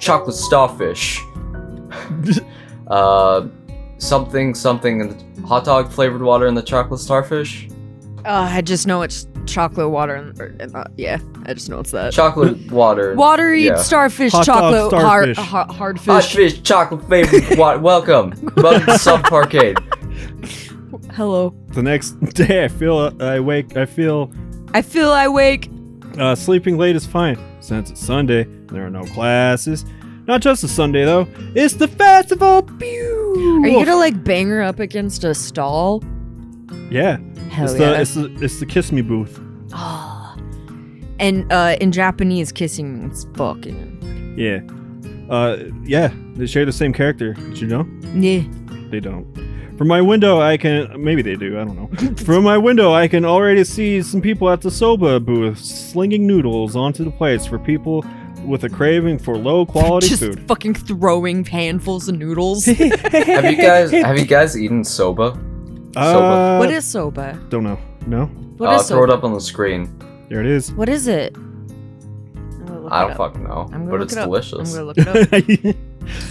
chocolate starfish. Something in the hot dog flavored water in the chocolate starfish. I just know it's chocolate water. Yeah, I just know it's that. Chocolate water. Water eats starfish, Hot dog chocolate, starfish. hard fish. Hot fish, chocolate flavored water. Welcome to SUBPARCADE. Hello. The next day, I feel I wake. Sleeping late is fine. Since it's Sunday, there are no classes. Not just a Sunday, though. It's the festival. Pew! Are you gonna like bang her up against a stall? Yeah. Hell it's yeah. It's the kiss me booth. Oh. And in Japanese, kissing means fucking. Yeah. Yeah. They share the same character. Did you know? Yeah. They don't. From my window, I can... Maybe they do, I don't know. From my window, I can already see some people at the soba booth slinging noodles onto the plates for people with a craving for low-quality food. Just fucking throwing handfuls of noodles. Have you guys eaten soba? Soba. What is soba? Don't know. No? What is Throw it soba? up on the screen. There it is. What is it? I don't fucking know, but it's delicious. I'm gonna look it up.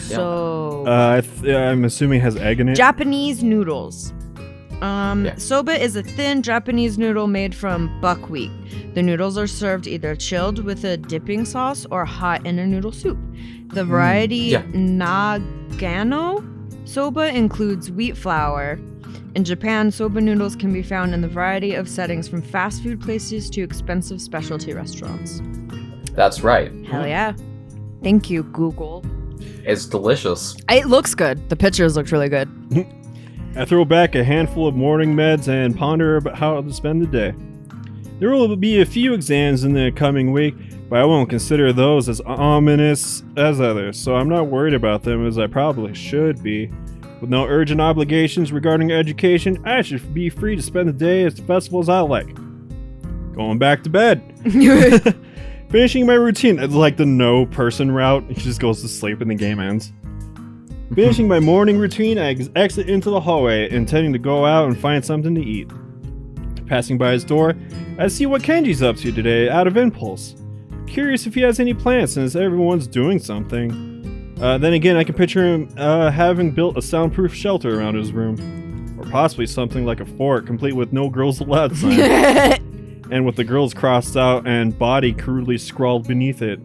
Yeah. So I'm assuming it has egg in it. Japanese noodles. Yeah. Soba is a thin Japanese noodle made from buckwheat. The noodles are served either chilled with a dipping sauce or hot in a noodle soup. The variety Nagano soba includes wheat flour. In Japan, soba noodles can be found in the variety of settings from fast food places to expensive specialty restaurants. That's right. Hell yeah. Thank you, Google. It's delicious. It looks good. The pictures look really good. I throw back a handful of morning meds and ponder about how to spend the day. There will be a few exams in the coming week, but I won't consider those as ominous as others, so I'm not worried about them as I probably should be. With no urgent obligations regarding education, I should be free to spend the day at the festivals I like. Going back to bed. Finishing my routine. It's like the no person route. He just goes to sleep and the game ends. Finishing my morning routine, I exit into the hallway, intending to go out and find something to eat. Passing by his door, I see what Kenji's up to today out of impulse. Curious if he has any plans since everyone's doing something. Then again, I can picture him having built a soundproof shelter around his room. Or possibly something like a fort, complete with no girls allowed sign. And with the girls crossed out and body crudely scrawled beneath it.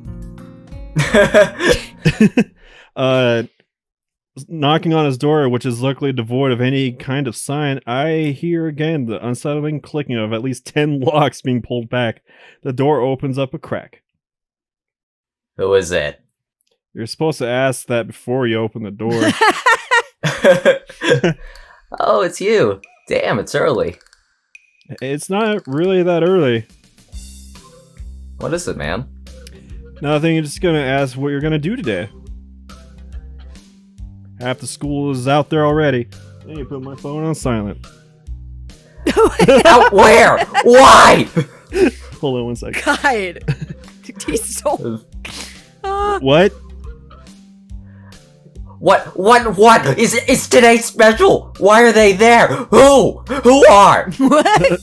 Knocking on his door, which is luckily devoid of any kind of sign, I hear again the unsettling clicking of at least 10 locks being pulled back. The door opens up a crack. Who is it? You're supposed to ask that before you open the door. Oh, it's you. Damn, it's early. It's not really that early. What is it, man? Nothing, you're just gonna ask what you're gonna do today. Half the school is out there already. Hey, you put my phone on silent. Out where? Why? Hold on one second. God. He's so... What? What? Is today special? Why are they there? Who are? What?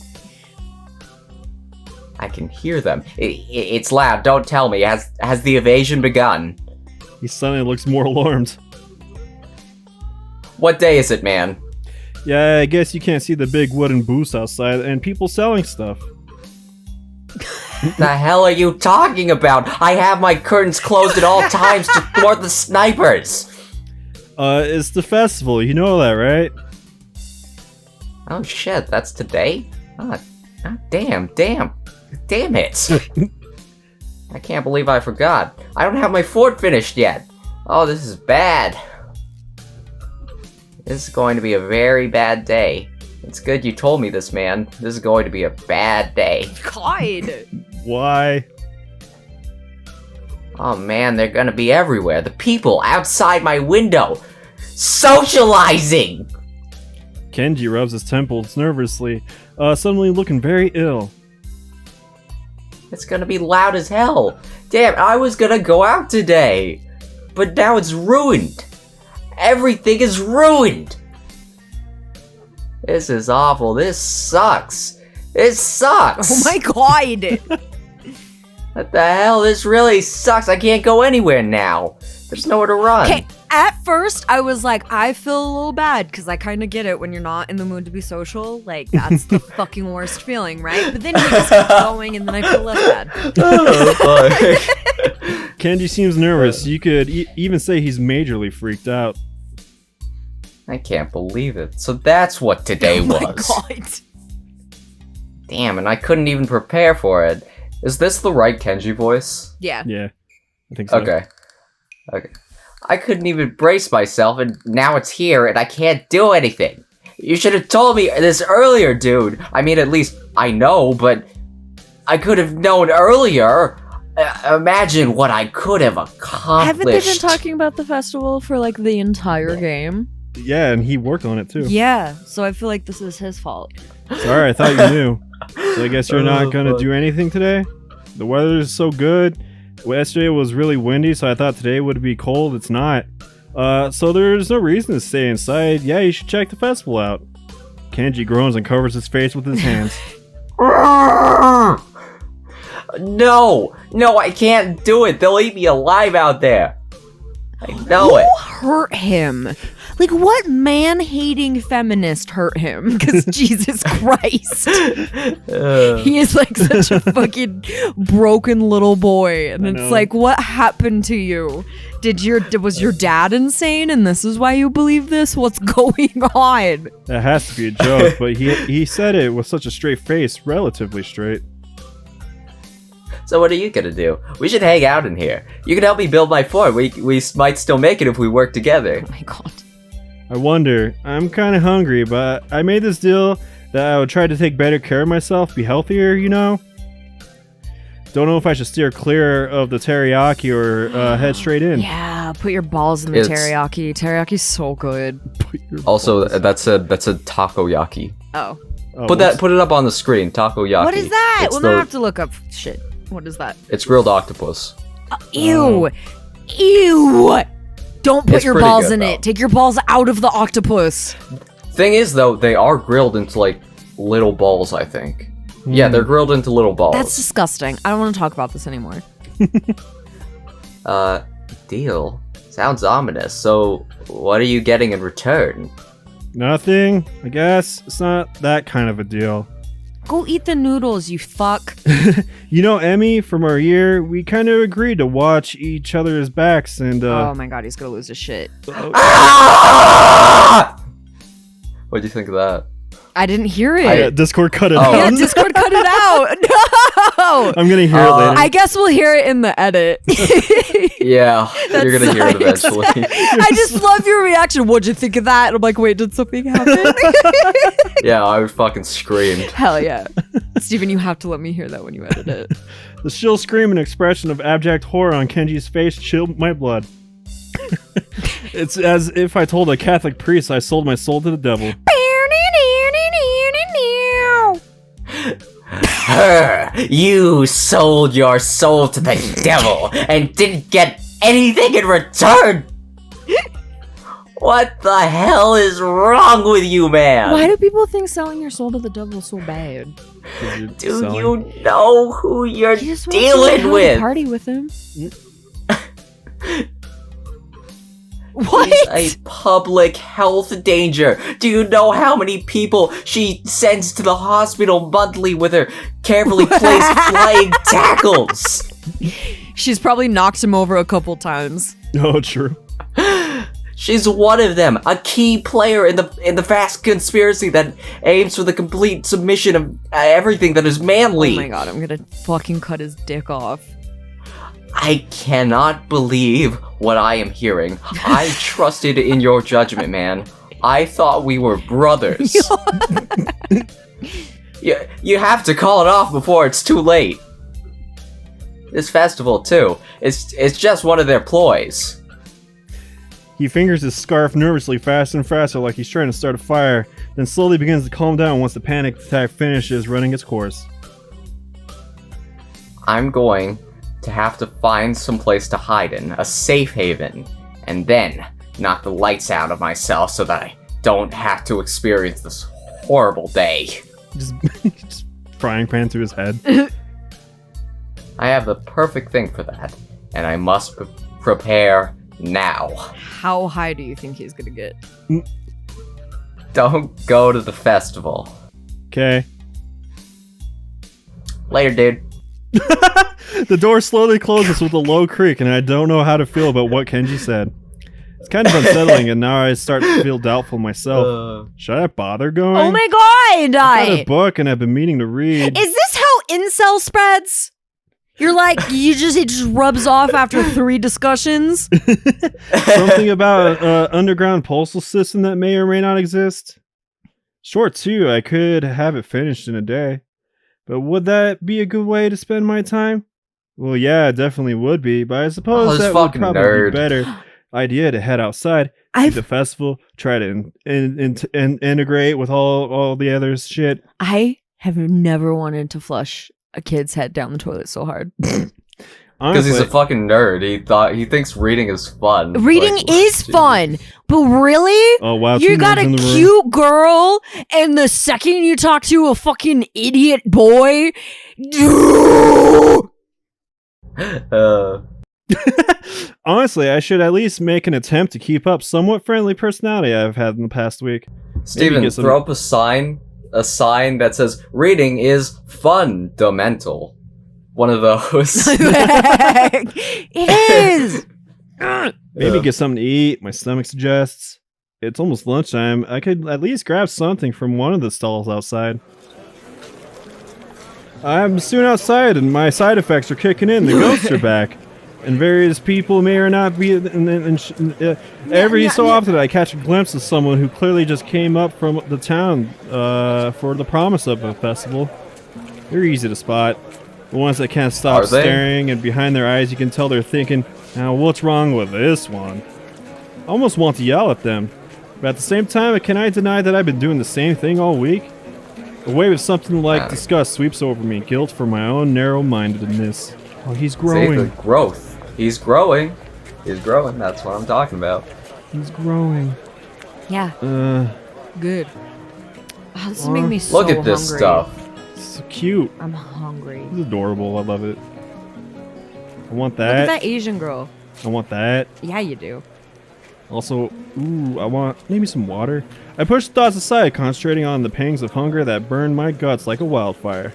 I can hear them. It's loud. Don't tell me. Has the evasion begun? He suddenly looks more alarmed. What day is it, man? Yeah, I guess you can't see the big wooden booths outside and people selling stuff. The hell are you talking about? I have my curtains closed at all times to thwart the snipers. It's the festival, you know that, right? Oh shit, that's today? Damn it. I can't believe I forgot. I don't have my fort finished yet. Oh, this is bad. This is going to be a very bad day. It's good you told me this, man. This is going to be a bad day. God. Why? Oh man, they're gonna be everywhere. The people outside my window. Socializing! Kenji rubs his temples nervously, suddenly looking very ill. It's gonna be loud as hell. Damn, I was gonna go out today. But now it's ruined. Everything is ruined. This is awful. This sucks. It sucks. Oh my god. What the hell? This really sucks. I can't go anywhere now. There's nowhere to run. Okay, at first I was like, I feel a little bad because I kind of get it when you're not in the mood to be social. Like, that's the fucking worst feeling, right? But then he just keeps going and then I feel less bad. Kenji seems nervous. You could even say he's majorly freaked out. I can't believe it. So that's what today was. Oh my god. Damn, and I couldn't even prepare for it. Is this the right Kenji voice? Yeah. Yeah, I think so. Okay. I couldn't even brace myself, and now it's here, and I can't do anything. You should have told me this earlier, dude. I mean, at least I know, but I could have known earlier. Imagine what I could have accomplished. Haven't they been talking about the festival for like the entire game? Yeah, and he worked on it too. Yeah, so I feel like this is his fault. Sorry, I thought you knew. So I guess you're not gonna do anything today? The weather is so good. Yesterday was really windy, so I thought today would be cold. It's not. So there's no reason to stay inside. Yeah, you should check the festival out. Kenji groans and covers his face with his hands. No, I can't do it. They'll eat me alive out there. I know it. Who hurt him? Like, what man-hating feminist hurt him? Because Jesus Christ. He is like such a fucking broken little boy. And it's like, what happened to you? Was your dad insane and this is why you believe this? What's going on? That has to be a joke, but he said it with such a straight face, relatively straight. So what are you gonna do? We should hang out in here. You can help me build my fort. We might still make it if we work together. Oh my god. I wonder. I'm kind of hungry, but I made this deal that I would try to take better care of myself, be healthier, you know? Don't know if I should steer clear of the teriyaki or head straight in. Yeah, put your balls in the teriyaki. Teriyaki's so good. Also, that's a takoyaki. Oh. Put it up on the screen. Takoyaki. What is that? Well, now I have to look up shit. What is that? It's grilled octopus. Ew. Ew. Don't put your balls in though. it. Take your balls out of the octopus. Thing is, though, they are grilled into, like, little balls, I think. Yeah, they're grilled into little balls. That's disgusting. I don't want to talk about this anymore. Deal. Sounds ominous. So, what are you getting in return? Nothing, I guess. It's not that kind of a deal. Go eat the noodles, you fuck. You know, Emmy, from our year, we kind of agreed to watch each other's backs and, Oh my god, he's gonna lose his shit. Ah! What'd you think of that? I didn't hear it. Discord cut it Oh. out. Yeah, Discord cut it out. No! I'm gonna hear it later. I guess we'll hear it in the edit. Yeah, you're gonna hear it sucks. eventually. I just love your reaction. What'd you think of that? And I'm like, wait, did something happen? Yeah, I fucking screamed. Hell yeah. Steven, you have to let me hear that when you edit it. The shrill scream and expression of abject horror on Kenji's face chilled my blood. It's as if I told a Catholic priest I sold my soul to the devil. You sold your soul to the devil and didn't get anything in return. What the hell is wrong with you, man? Why do people think selling your soul to the devil is so bad? Do you know who you're You just dealing with? Party with him. What? She's a public health danger. Do you know how many people she sends to the hospital monthly with her carefully placed flying tackles? She's probably knocked him over a couple times. Oh, true. She's one of them, a key player in the vast conspiracy that aims for the complete submission of everything that is manly. Oh my god, I'm gonna fucking cut his dick off. I cannot believe what I am hearing. I trusted in your judgment, man. I thought we were brothers. You have to call it off before it's too late. This festival, too, it's just one of their ploys. He fingers his scarf nervously faster and faster like he's trying to start a fire, then slowly begins to calm down once the panic attack finishes running its course. I'm going to have to find some place to hide in, a safe haven, and then knock the lights out of myself so that I don't have to experience this horrible day. Just frying pan through his head. I have the perfect thing for that, and I must prepare now. How high do you think he's gonna get? Don't go to the festival. Okay. Later, dude. The door slowly closes with a low creak, and I don't know how to feel about what Kenji said. It's kind of unsettling, and now I start to feel doubtful myself. Should I bother going? Oh my god! I got a book, and I've been meaning to read. Is this how incel spreads? You're like, it just rubs off after 3 discussions? Something about an underground postal system that may or may not exist? Sure, too, I could have it finished in a day. But would that be a good way to spend my time? Well, yeah, it definitely would be, but I suppose that would probably be better idea to head outside, see the festival, try to integrate with all the other shit. I have never wanted to flush a kid's head down the toilet so hard. Because he's a fucking nerd. He thinks reading is fun. Reading is fun, but really? Oh wow! You got a cute girl, and the second you talk to a fucking idiot boy, honestly, I should at least make an attempt to keep up somewhat friendly personality I've had in the past week. Steven, throw up a sign that says reading is fundamental. One of those. It is. Maybe get something to eat. My stomach suggests. It's almost lunchtime. I could at least grab something from one of the stalls outside. I'm soon outside, and my side effects are kicking in. The ghosts are back, and various people may or not be. Every so often, I catch a glimpse of someone who clearly just came up from the town for the promise of a festival. They're easy to spot. The ones that can't stop staring, and behind their eyes, you can tell they're thinking, "Now, what's wrong with this one?" I almost want to yell at them, but at the same time, can I deny that I've been doing the same thing all week? A wave of something like disgust sweeps over me, guilt for my own narrow-mindedness. Oh, he's growing. See, the growth. He's growing. He's growing. That's what I'm talking about. He's growing. Yeah. Good. Oh, this is making me so hungry. Look at this stuff. It's so cute. I'm hungry. It's adorable. I love it. I want that. Look at that Asian girl. I want that. Yeah, you do. Also, ooh, I want maybe some water. I pushed thoughts aside, concentrating on the pangs of hunger that burned my guts like a wildfire.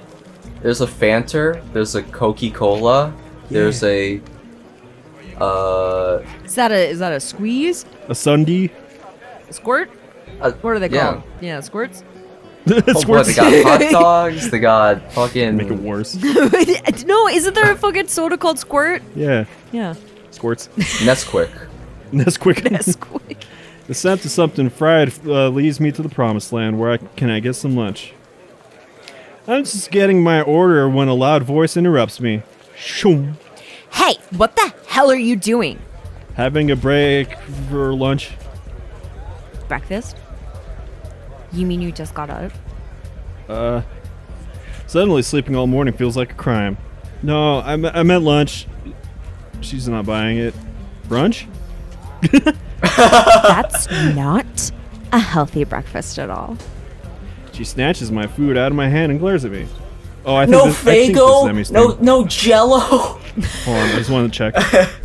There's a Fanta. There's a Coca-Cola. There's a. Is that a squeeze? A Sundae. A squirt? What are they called? Yeah, squirts. Squirts. They got hot dogs. They got fucking. Make it worse. No, isn't there a fucking soda called Squirt? Yeah. Yeah. Squirts. Nesquik. Nesquik. The scent of something fried leads me to the promised land, where can I get some lunch? I'm just getting my order when a loud voice interrupts me. Shoom. Hey, what the hell are you doing? Having a break for lunch. Breakfast? You mean you just got up? Suddenly sleeping all morning feels like a crime. No, I meant lunch. She's not buying it. Brunch? That's not a healthy breakfast at all. She snatches my food out of my hand and glares at me. Oh, I think No this is Emmy's Faygo. thing. No Jello. Hold on, I just wanted to check.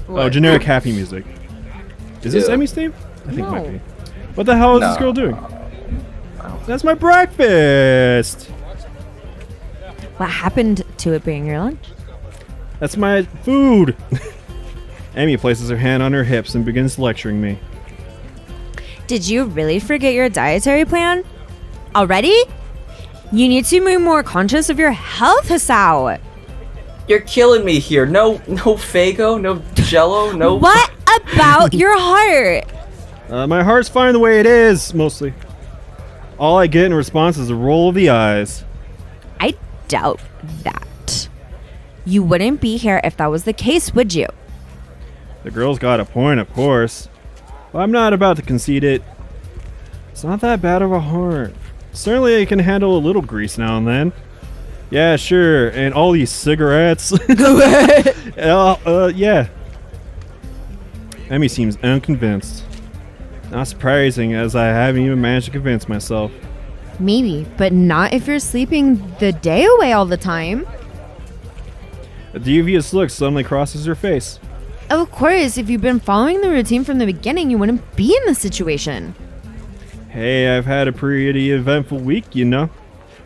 Oh, generic happy music. Is this Emmy's theme? I think it might be. What the hell is this girl doing? That's my breakfast. What happened to it being your lunch? That's my food. Emmy places her hand on her hips and begins lecturing me. Did you really forget your dietary plan? Already? You need to be more conscious of your health, Hasao. You're killing me here. No Faygo. No Jello. No. What about your heart? My heart's fine the way it is, mostly. All I get in response is a roll of the eyes. I doubt that. You wouldn't be here if that was the case, would you? The girl's got a point, of course. But I'm not about to concede it. It's not that bad of a heart. Certainly I can handle a little grease now and then. Yeah, sure. And all these cigarettes. Yeah. Emmy seems unconvinced. Not surprising, as I haven't even managed to convince myself. Maybe, but not if you're sleeping the day away all the time. A devious look suddenly crosses her face. Of course, if you've been following the routine from the beginning, you wouldn't be in this situation. Hey, I've had a pretty eventful week, you know.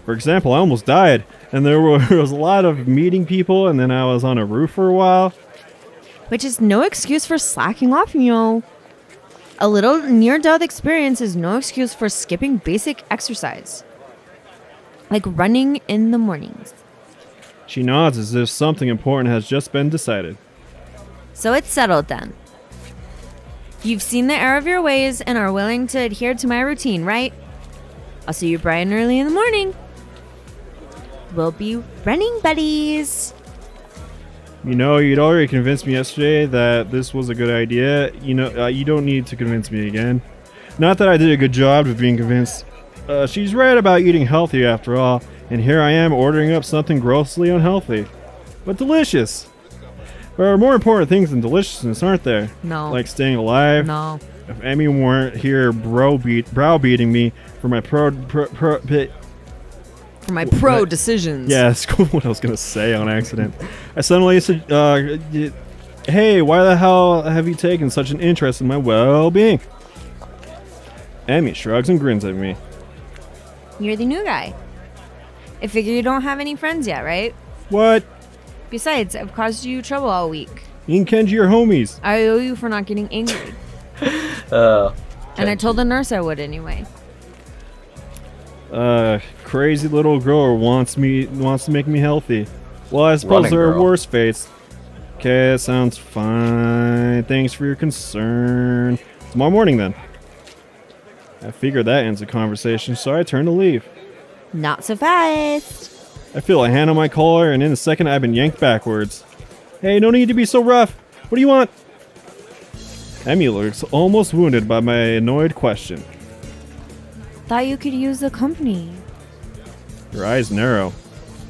For example, I almost died, and there was a lot of meeting people, and then I was on a roof for a while. Which is no excuse for slacking off, you know. A little near-death experience is no excuse for skipping basic exercise. Like running in the mornings. She nods as if something important has just been decided. So it's settled then. You've seen the error of your ways and are willing to adhere to my routine, right? I'll see you bright and early in the morning. We'll be running buddies. You know, you'd already convinced me yesterday that this was a good idea. You know, you don't need to convince me again. Not that I did a good job of being convinced. She's right about eating healthy after all, and here I am ordering up something grossly unhealthy. But delicious. There are more important things than deliciousness, aren't there? No. Like staying alive. No. If Emmy weren't here browbeating me for my For my decisions. Yeah, that's what I was going to say on accident. I suddenly said, hey, why the hell have you taken such an interest in my well-being? Emmy shrugs and grins at me. You're the new guy. I figure you don't have any friends yet, right? What? Besides, I've caused you trouble all week. Me and Kenji are homies. I owe you for not getting angry. And I told the nurse I would anyway. Crazy little girl wants to make me healthy. Well, I suppose there are worse fates. Okay, that sounds fine. Thanks for your concern. Tomorrow morning then. I figured that ends the conversation, so I turn to leave. Not so fast. I feel a hand on my collar, and in a second I've been yanked backwards. Hey, no need to be so rough. What do you want? Emmy looks almost wounded by my annoyed question. Thought you could use the company. Her eyes narrow.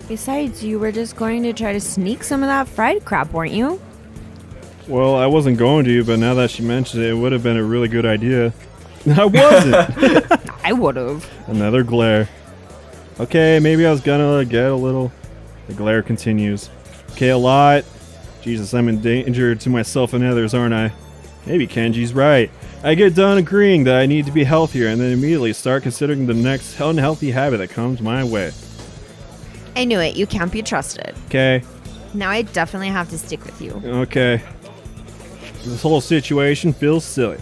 Besides, you were just going to try to sneak some of that fried crap, weren't you? Well, I wasn't going to, but now that she mentioned it, it would have been a really good idea. I wasn't! I would have. Another glare. Okay, maybe I was gonna get a little... The glare continues. Okay, a lot. Jesus, I'm in danger to myself and others, aren't I? Maybe Kenji's right. I get done agreeing that I need to be healthier and then immediately start considering the next unhealthy habit that comes my way. I knew it. You can't be trusted. Okay. Now I definitely have to stick with you. Okay. This whole situation feels silly.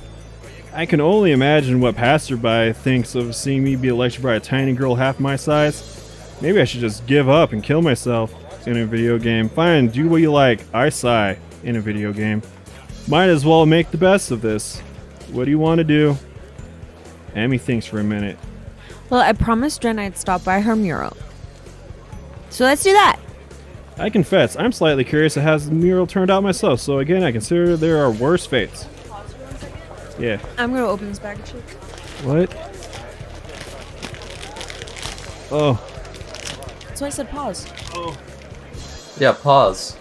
I can only imagine what passerby thinks of seeing me be lectured by a tiny girl half my size. Maybe I should just give up and kill myself in a video game. Fine, do what you like. I sigh in a video game. Might as well make the best of this. What do you want to do? Amy thinks for a minute. Well, I promised Jen I'd stop by her mural. So let's do that. I confess, I'm slightly curious at how the mural turned out myself, so again, I consider there are worse fates. Yeah. I'm gonna open this package. What? Oh. So I said pause. Oh. Yeah, pause.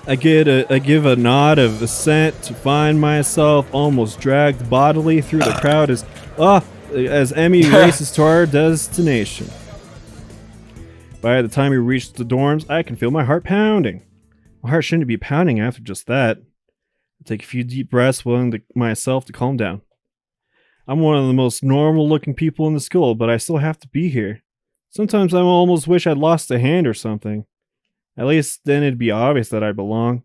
I give a nod of assent to find myself almost dragged bodily through the crowd as Emmy races to our destination. By the time we reach the dorms, I can feel my heart pounding. My heart shouldn't be pounding after just that. I take a few deep breaths, willing myself to calm down. I'm one of the most normal-looking people in the school, but I still have to be here. Sometimes I almost wish I'd lost a hand or something. At least then it'd be obvious that I belong.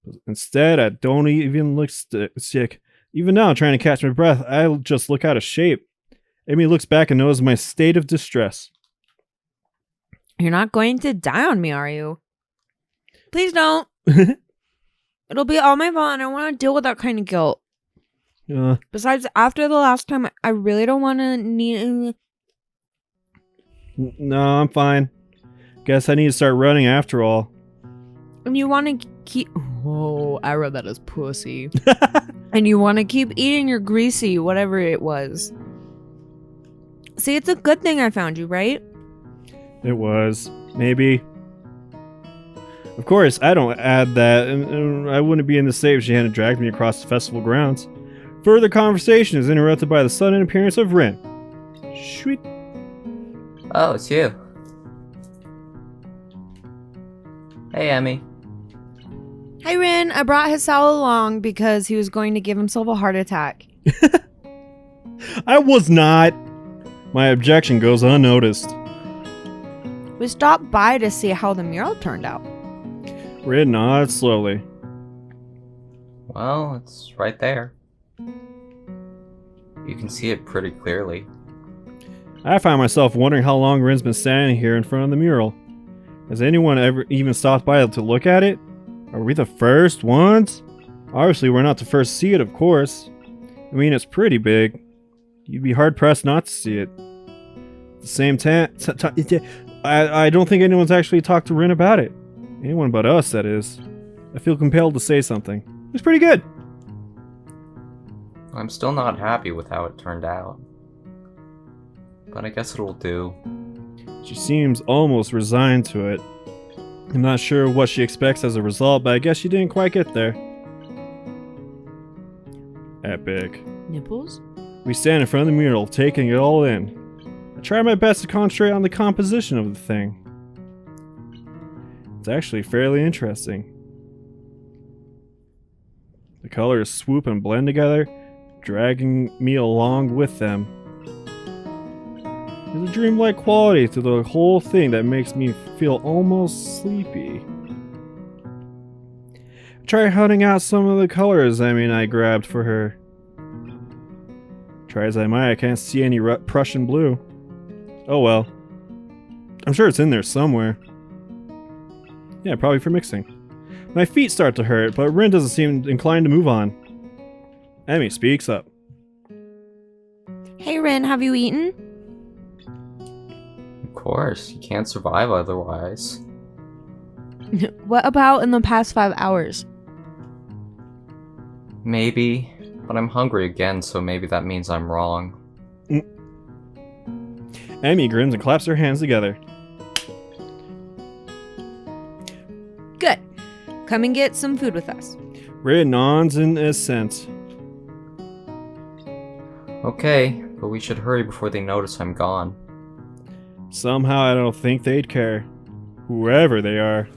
But instead, I don't even look sick. Even now, trying to catch my breath, I just look out of shape. Amy looks back and knows my state of distress. You're not going to die on me, are you? Please don't. It'll be all my fault, and I want to deal with that kind of guilt. Besides, after the last time, I really don't want to need... No, I'm fine. Guess I need to start running after all. And you want to keep... Oh, I read that as pussy. And you want to keep eating your greasy, whatever it was. See, it's a good thing I found you, right? It was. Maybe. Of course, I don't add that, and I wouldn't be in the state if she hadn't dragged me across the festival grounds. Further conversation is interrupted by the sudden appearance of Rin. Sweet. Oh, it's you. Hey, Emmy. Hi, Rin. I brought Hisao along because he was going to give himself a heart attack. I was not. My objection goes unnoticed. We stopped by to see how the mural turned out. Rin nods slowly. Well, it's right there. You can see it pretty clearly. I find myself wondering how long Rin's been standing here in front of the mural. Has anyone ever even stopped by to look at it? Are we the first ones? Obviously, we're not the first to see it, of course. I mean, it's pretty big. You'd be hard-pressed not to see it. At the same time, I don't think anyone's actually talked to Rin about it. Anyone but us, that is. I feel compelled to say something. It's pretty good. I'm still not happy with how it turned out. But I guess it'll do. She seems almost resigned to it. I'm not sure what she expects as a result, but I guess she didn't quite get there. Epic. Nipples? We stand in front of the mural, taking it all in. I try my best to concentrate on the composition of the thing. It's actually fairly interesting. The colors swoop and blend together, dragging me along with them. There's a dreamlike quality to the whole thing that makes me feel almost sleepy. I try hunting out some of the colors I grabbed for her. Try as I might, I can't see any Prussian blue. Oh well. I'm sure it's in there somewhere. Yeah, probably for mixing. My feet start to hurt, but Rin doesn't seem inclined to move on. Emmy speaks up. Hey, Rin, have you eaten? Of course, you can't survive otherwise. What about in the past 5 hours? Maybe, but I'm hungry again, so maybe that means I'm wrong. Emmy grins and claps her hands together. Good. Come and get some food with us. Rin nods in assent. Okay, but we should hurry before they notice I'm gone. Somehow I don't think they'd care. Whoever they are.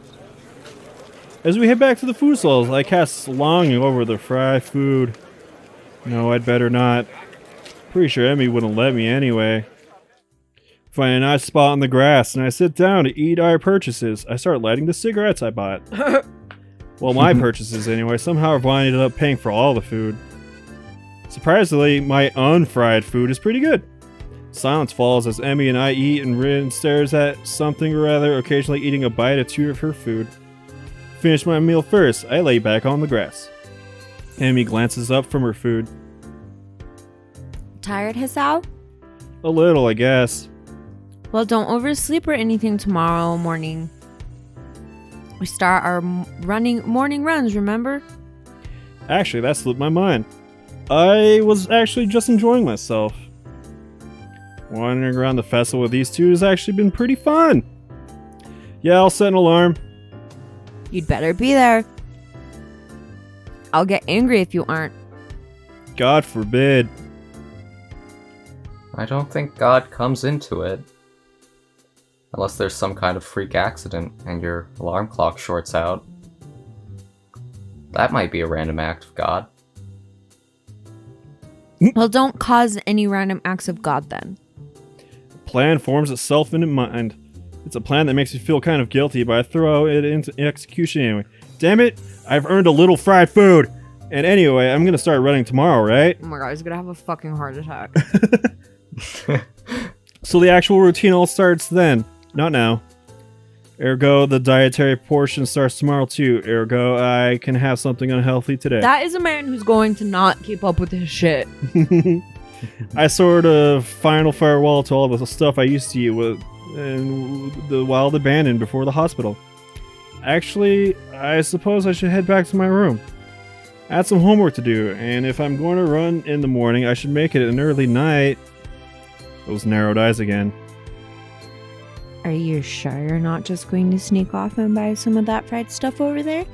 As we head back to the food stalls, I cast longing over the fried food. No, I'd better not. Pretty sure Emmy wouldn't let me anyway. Find a nice spot on the grass, and I sit down to eat our purchases. I start lighting the cigarettes I bought. Well, my purchases anyway. Somehow I've ended up paying for all the food. Surprisingly, my unfried food is pretty good. Silence falls as Emmy and I eat, and Rin stares at something or other, occasionally eating a bite or two of her food. Finish my meal first, I lay back on the grass. Emmy glances up from her food. Tired, Hisao? A little, I guess. Well, don't oversleep or anything tomorrow morning. We start our morning runs, remember? Actually, that slipped my mind. I was actually just enjoying myself. Wandering around the festival with these two has actually been pretty fun. Yeah, I'll set an alarm. You'd better be there. I'll get angry if you aren't. God forbid. I don't think God comes into it. Unless there's some kind of freak accident and your alarm clock shorts out. That might be a random act of God. Well, don't cause any random acts of God then. Plan forms itself in mind. It's a plan that makes me feel kind of guilty, but I throw it into execution anyway. Damn it! I've earned a little fried food! And anyway, I'm gonna start running tomorrow, right? Oh my god, he's gonna have a fucking heart attack. So the actual routine all starts then, not now. Ergo, the dietary portion starts tomorrow too. Ergo, I can have something unhealthy today. That is a man who's going to not keep up with his shit. I sort of final farewell to all the stuff I used to eat with in the wild abandon before the hospital. Actually, I suppose I should head back to my room. I had some homework to do, and if I'm going to run in the morning, I should make it an early night. Those narrowed eyes again. Are you sure you're not just going to sneak off and buy some of that fried stuff over there?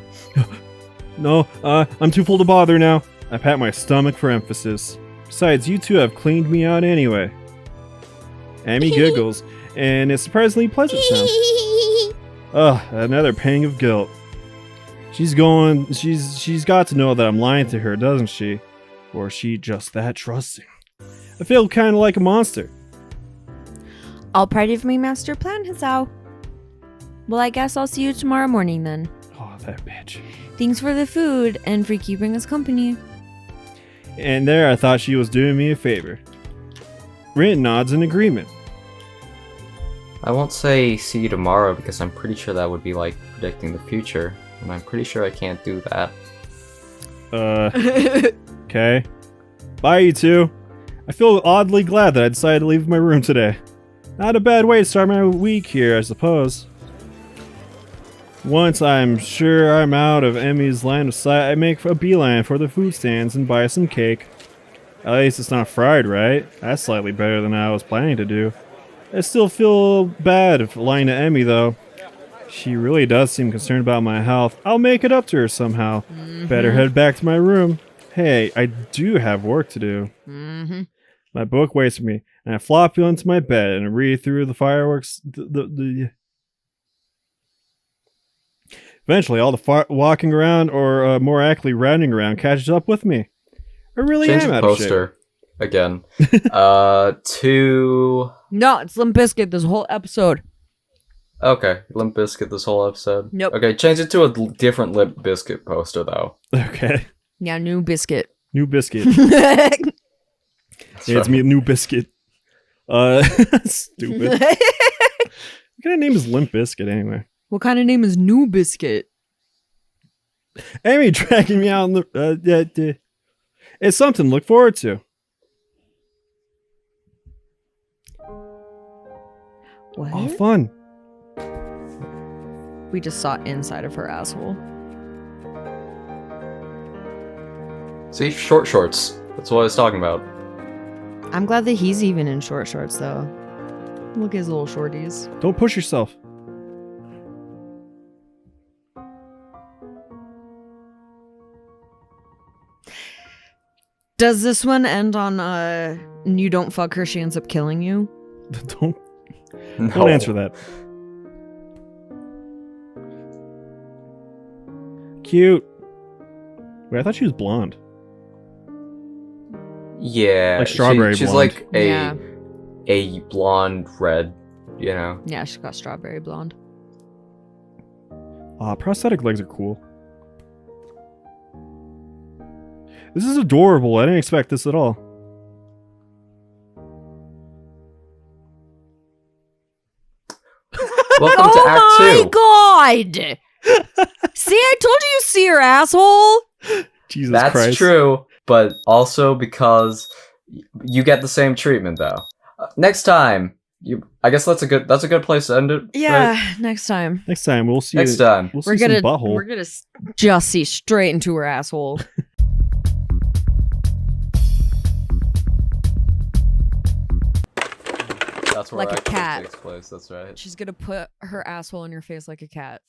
No, I'm too full to bother now. I pat my stomach for emphasis. Besides, you two have cleaned me out anyway. Amy giggles, and it's surprisingly pleasant sound. Ugh, another pang of guilt. She's got to know that I'm lying to her, doesn't she? Or is she just that trusting? I feel kind of like a monster. All part of my master plan, Hazao. Well, I guess I'll see you tomorrow morning then. Oh, that bitch. Thanks for the food and for keeping us company. And there I thought she was doing me a favor. Rin nods in agreement. I won't say see you tomorrow because I'm pretty sure that would be like predicting the future. And I'm pretty sure I can't do that. Okay. Bye, you two. I feel oddly glad that I decided to leave my room today. Not a bad way to start my week here, I suppose. Once I'm sure I'm out of Emmy's line of sight, I make a beeline for the food stands and buy some cake. At least it's not fried, right? That's slightly better than I was planning to do. I still feel bad if lying to Emmy, though. She really does seem concerned about my health. I'll make it up to her somehow. Better head back to my room. Hey, I do have work to do. My book waits for me, and I flop into my bed and read through the fireworks. Eventually, all the walking around, or more accurately, running around, catches up with me. I really Change am the out of shape. poster again. To No, it's Limp Bizkit this whole episode. okay, Limp Bizkit this whole episode. Nope. Okay, change it to a different Limp Bizkit poster though. Okay. Yeah, new biscuit. New biscuit. That's Yeah, it's right. me, new biscuit. Stupid. What kind of name is Limp Biscuit anyway? What kind of name is New Biscuit? Amy dragging me out in the. It's something to look forward to. What? Oh, fun. We just saw inside of her asshole. See, short shorts. That's what I was talking about. I'm glad that he's even in short shorts, though. Look at his little shorties. Don't push yourself. Does this one end on, you don't fuck her, she ends up killing you? Don't No. answer that. Cute. Wait, I thought she was blonde. Yeah, Like strawberry she's blonde. like Yeah. a blonde red, you know. Yeah, she got strawberry blonde. Prosthetic legs are cool. This is adorable. I didn't expect this at all. Welcome to Act 2. Oh my god! See, I told you you see her asshole! Jesus That's Christ. true, but also because you get the same treatment though. Next time, I guess that's a good place to end it. Yeah, right? next time. Next time we'll see. Next time. We'll see We're some gonna butthole. just see straight into her asshole. That's where Like a actually cat. takes place. That's right. She's gonna put her asshole in your face like a cat.